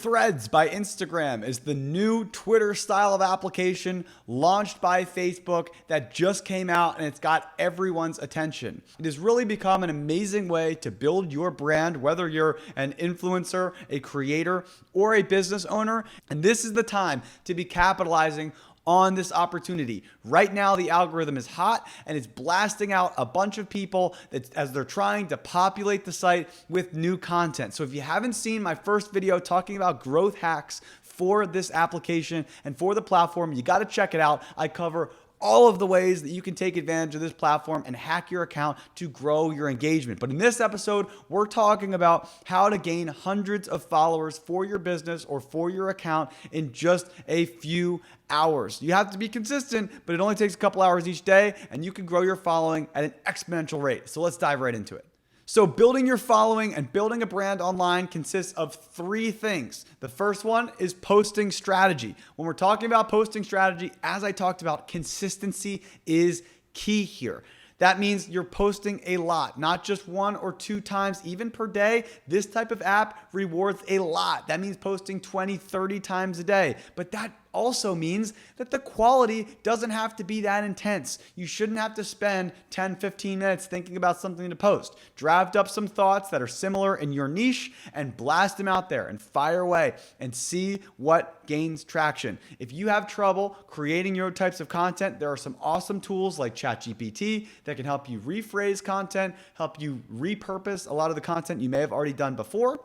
Threads by Instagram is the new Twitter style of application launched by Facebook that just came out, and it's got everyone's attention. It has really become an amazing way to build your brand, whether you're an influencer, a creator, or a business owner. And this is the time to be capitalizing on this opportunity. Right now, the algorithm is hot and it's blasting out a bunch of people as they're trying to populate the site with new content. So if you haven't seen my first video talking about growth hacks for this application and for the platform, you got to check it out. I cover all of the ways that you can take advantage of this platform and hack your account to grow your engagement. But in this episode, we're talking about how to gain hundreds of followers for your business or for your account in just a few hours. You have to be consistent, but it only takes a couple hours each day, and you can grow your following at an exponential rate. So let's dive right into it. So building your following and building a brand online consists of three things. The first one is posting strategy. When we're talking about posting strategy, as I talked about, consistency is key here. That means you're posting a lot, not just 1 or 2 times, even per day. This type of app rewards a lot. That means posting 20, 30 times a day. But that also means that the quality doesn't have to be that intense. You shouldn't have to spend 10, 15 minutes thinking about something to post. Draft up some thoughts that are similar in your niche and blast them out there and fire away and see what gains traction. If you have trouble creating your types of content, there are some awesome tools like ChatGPT that can help you rephrase content, help you repurpose a lot of the content you may have already done before.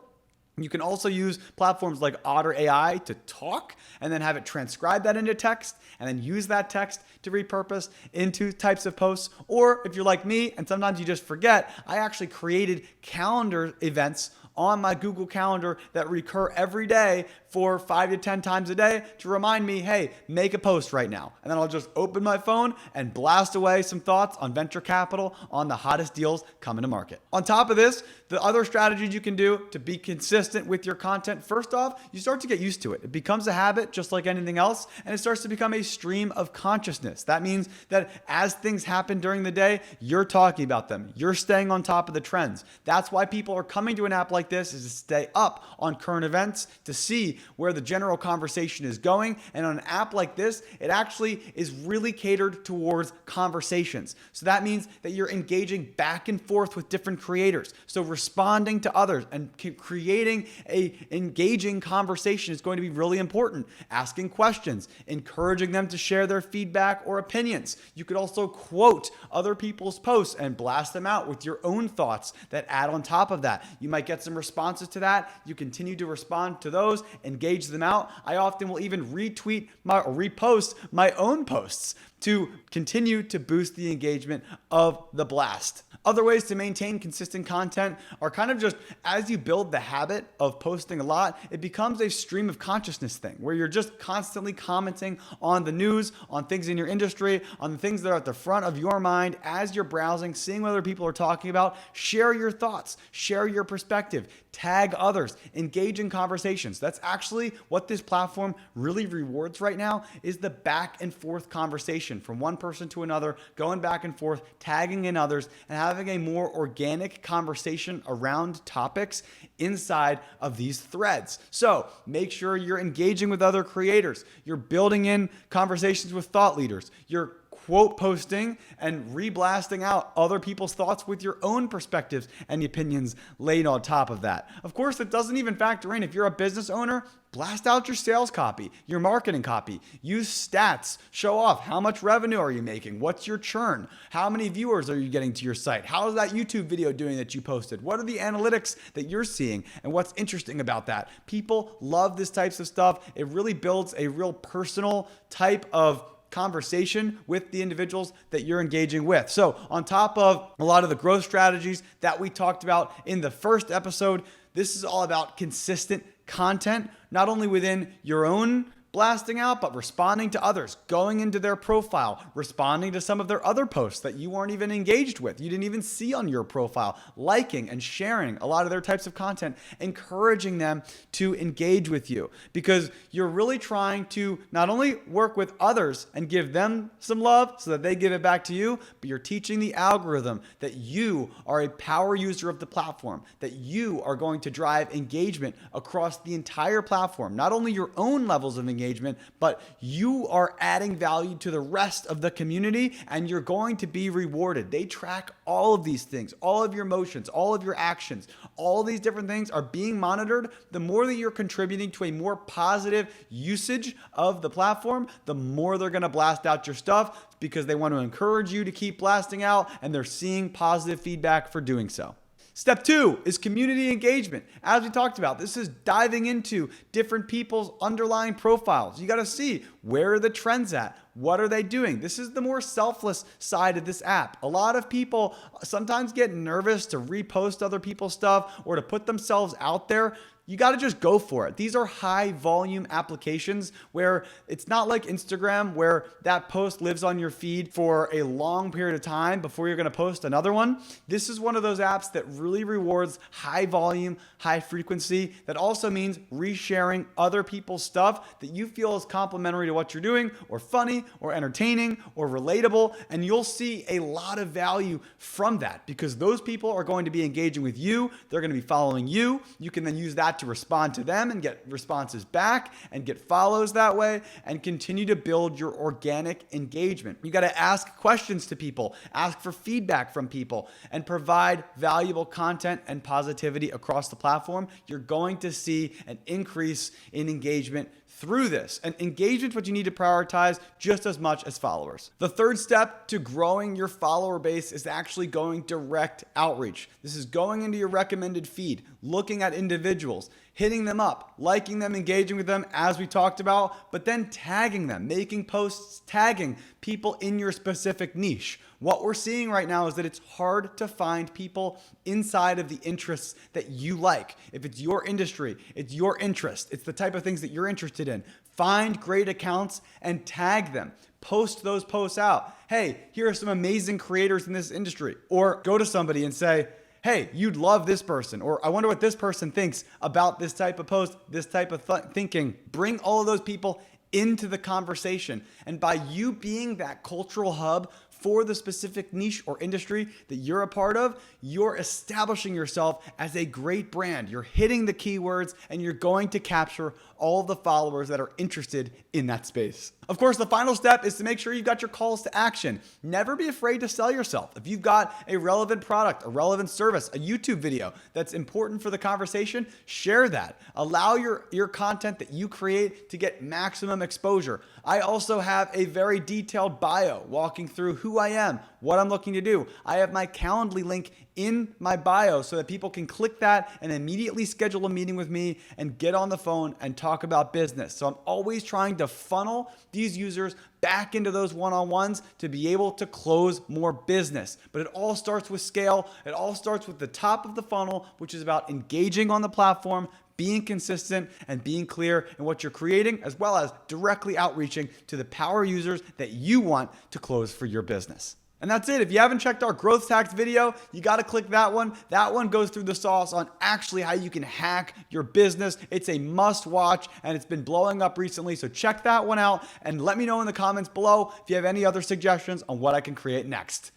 You can also use platforms like Otter AI to talk and then have it transcribe that into text and then use that text to repurpose into types of posts. Or if you're like me and sometimes you just forget, I actually created calendar events on my Google Calendar that recur every day for 5 to 10 times a day to remind me, hey, make a post right now. And then I'll just open my phone and blast away some thoughts on venture capital, on the hottest deals coming to market. On top of this, the other strategies you can do to be consistent with your content, first off, you start to get used to it. It becomes a habit just like anything else, and it starts to become a stream of consciousness. That means that as things happen during the day, you're talking about them. You're staying on top of the trends. That's why people are coming to an app like this, is to stay up on current events, to see where the general conversation is going. And on an app like this, it actually is really catered towards conversations. So that means that you're engaging back and forth with different creators. So responding to others and creating a engaging conversation is going to be really important. Asking questions, encouraging them to share their feedback or opinions. You could also quote other people's posts and blast them out with your own thoughts that add on top of that. You might get some responses to that. You continue to respond to those, engage them out. I often will even retweet or repost my own posts to continue to boost the engagement of the blast. Other ways to maintain consistent content are kind of just as you build the habit of posting a lot, it becomes a stream of consciousness thing where you're just constantly commenting on the news, on things in your industry, on the things that are at the front of your mind as you're browsing, seeing what other people are talking about. Share your thoughts, share your perspective, tag others, engage in conversations. That's actually what this platform really rewards right now, is the back and forth conversation from one person to another, going back and forth, tagging in others, and having a more organic conversation around topics inside of these threads. So make sure you're engaging with other creators. You're building in conversations with thought leaders. You're quote posting and reblasting out other people's thoughts with your own perspectives and opinions laid on top of that. Of course, it doesn't even factor in if you're a business owner. Blast out your sales copy, your marketing copy. Use stats. Show off how much revenue are you making? What's your churn? How many viewers are you getting to your site? How is that YouTube video doing that you posted? What are the analytics that you're seeing? And what's interesting about that? People love this types of stuff. It really builds a real personal type of conversation with the individuals that you're engaging with. So on top of a lot of the growth strategies that we talked about in the first episode, this is all about consistent content, not only within your own blasting out, but responding to others, going into their profile, responding to some of their other posts that you weren't even engaged with, you didn't even see on your profile, liking and sharing a lot of their types of content, encouraging them to engage with you, because you're really trying to not only work with others and give them some love so that they give it back to you, but you're teaching the algorithm that you are a power user of the platform, that you are going to drive engagement across the entire platform, not only your own levels of engagement, but you are adding value to the rest of the community, and you're going to be rewarded. They track all of these things, all of your motions, all of your actions, all these different things are being monitored. The more that you're contributing to a more positive usage of the platform, the more they're going to blast out your stuff, because they want to encourage you to keep blasting out, and they're seeing positive feedback for doing so. Step 2 is community engagement. As we talked about, this is diving into different people's underlying profiles. You got to see, where are the trends at? What are they doing? This is the more selfless side of this app. A lot of people sometimes get nervous to repost other people's stuff or to put themselves out there. You got to just go for it. These are high volume applications where it's not like Instagram, where that post lives on your feed for a long period of time before you're going to post another one. This is one of those apps that really rewards high volume, high frequency. That also means resharing other people's stuff that you feel is complementary to what you're doing, or funny, or entertaining, or relatable. And you'll see a lot of value from that, because those people are going to be engaging with you. They're going to be following you. You can then use that to respond to them and get responses back and get follows that way, and continue to build your organic engagement. You got to ask questions to people, ask for feedback from people, and provide valuable content and positivity across the platform. You're going to see an increase in engagement through this. And engagement is what you need to prioritize just as much as followers. The third step to growing your follower base is actually going direct outreach. This is going into your recommended feed, looking at individuals, hitting them up, liking them, engaging with them, as we talked about, but then tagging them, making posts, tagging people in your specific niche. What we're seeing right now is that it's hard to find people inside of the interests that you like. If it's your industry, it's your interest, it's the type of things that you're interested in. Find great accounts and tag them. Post those posts out. Hey, here are some amazing creators in this industry. Or go to somebody and say, hey, you'd love this person, or I wonder what this person thinks about this type of post, this type of thinking. Bring all of those people into the conversation. And by you being that cultural hub for the specific niche or industry that you're a part of, you're establishing yourself as a great brand. You're hitting the keywords, and you're going to capture all of the followers that are interested in that space. Of course, the final step is to make sure you've got your calls to action. Never be afraid to sell yourself. If you've got a relevant product, a relevant service, a YouTube video that's important for the conversation, share that. Allow your content that you create to get maximum exposure. I also have a very detailed bio walking through who I am, what I'm looking to do. I have my Calendly link in my bio so that people can click that and immediately schedule a meeting with me and get on the phone and talk about business. So I'm always trying to funnel these users back into those one-on-ones to be able to close more business. But it all starts with scale. It all starts with the top of the funnel, which is about engaging on the platform, being consistent, and being clear in what you're creating, as well as directly outreaching to the power users that you want to close for your business. And that's it. If you haven't checked our growth hacks video, you got to click that one. That one goes through the sauce on actually how you can hack your business. It's a must watch, and it's been blowing up recently. So check that one out and let me know in the comments below if you have any other suggestions on what I can create next.